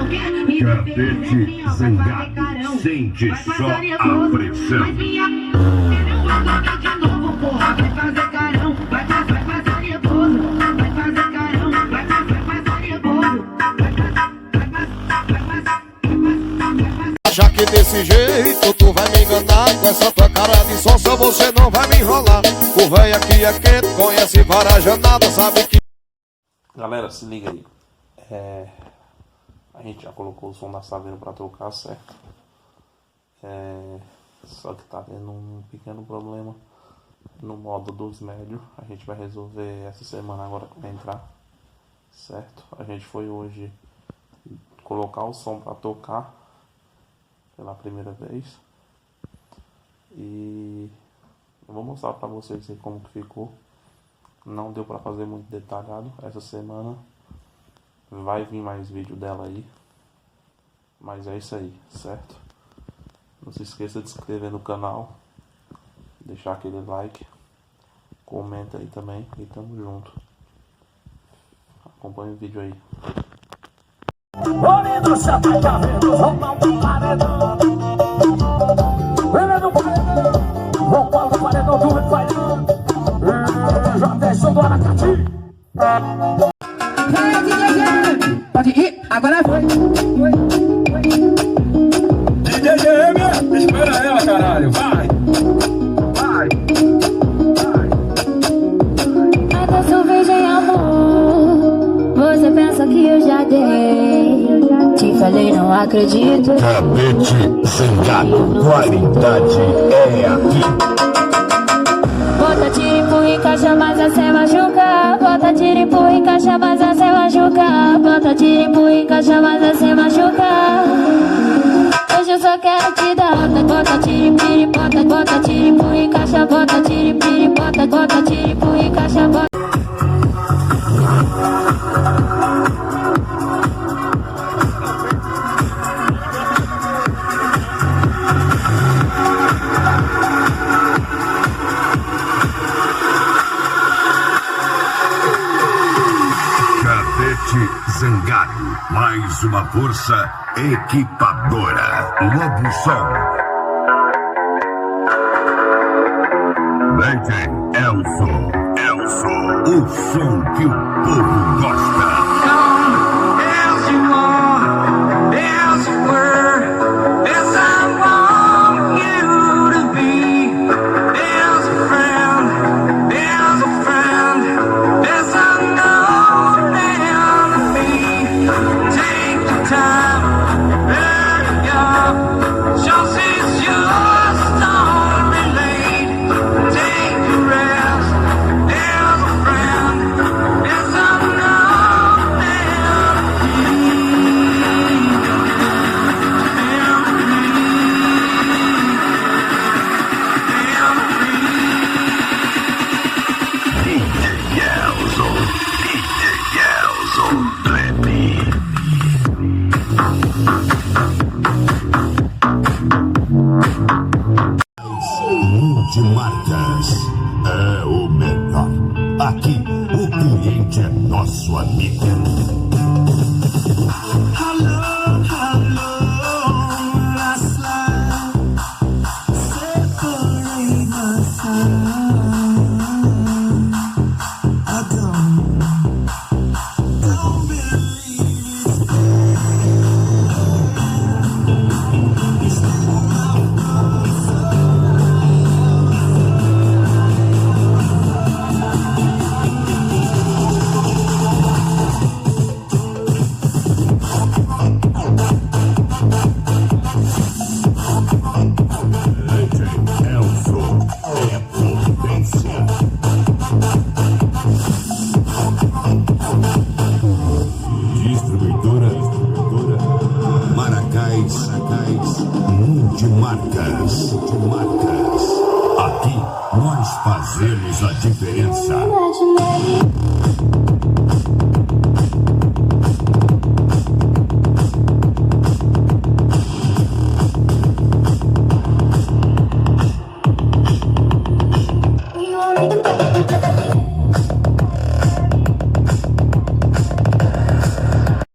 Catete zangado, sente só a pressão. De novo, porra, vai fazer carão, vai fazer nervoso, vai fazer carão, vai fazer nervoso, Já que desse jeito tu vai me enganar, com essa tua cara de sonsa você não vai me enrolar. O véio aqui é quente, conhece várias janadas, sabe que... Galera, se liga aí. A gente já colocou o som da Saveiro pra tocar, certo? Só que tá tendo um pequeno problema no modo dos médios. A gente vai resolver essa semana agora que vai entrar, certo? A gente foi hoje colocar o som pra tocar pela primeira vez. E eu vou mostrar pra vocês aí como que ficou. Não deu pra fazer muito detalhado essa semana. Vai vir mais vídeo dela aí. Mas é isso aí, certo? Não se esqueça de se inscrever no canal. Deixar aquele like. Comenta aí também. E tamo junto. Acompanhe o vídeo aí. Bonito, chapa, tá vendo? Roupa no paredão. Ele no paredão. Roupa no paredão, tu me paredão. Já deixou do Aracati. Pode ir, agora foi. DJ GM, espera ela, caralho, vai. Atenção, virgem amor, você pensa que eu já dei. Te falei, não acredito. Catete zangado, qualidade é aqui. Bota tiro, empurra, encaixa, mas você machuca. Bota tiro, empurra, encaixa, mas você machuca. Bota tiro, empurra, encaixa, mas você machuca. Hoje eu só quero te dar. Bota tiro, bota tiro, empurra, encaixa. Bota tiro, bota tiro, empurra, encaixa. Zangado, mais uma força equipadora. Lobo Som. DJ Elson, o som que o povo gosta. Multimarcas é o melhor. Aqui o cliente é nosso amigo. Multimarcas. Aqui nós fazemos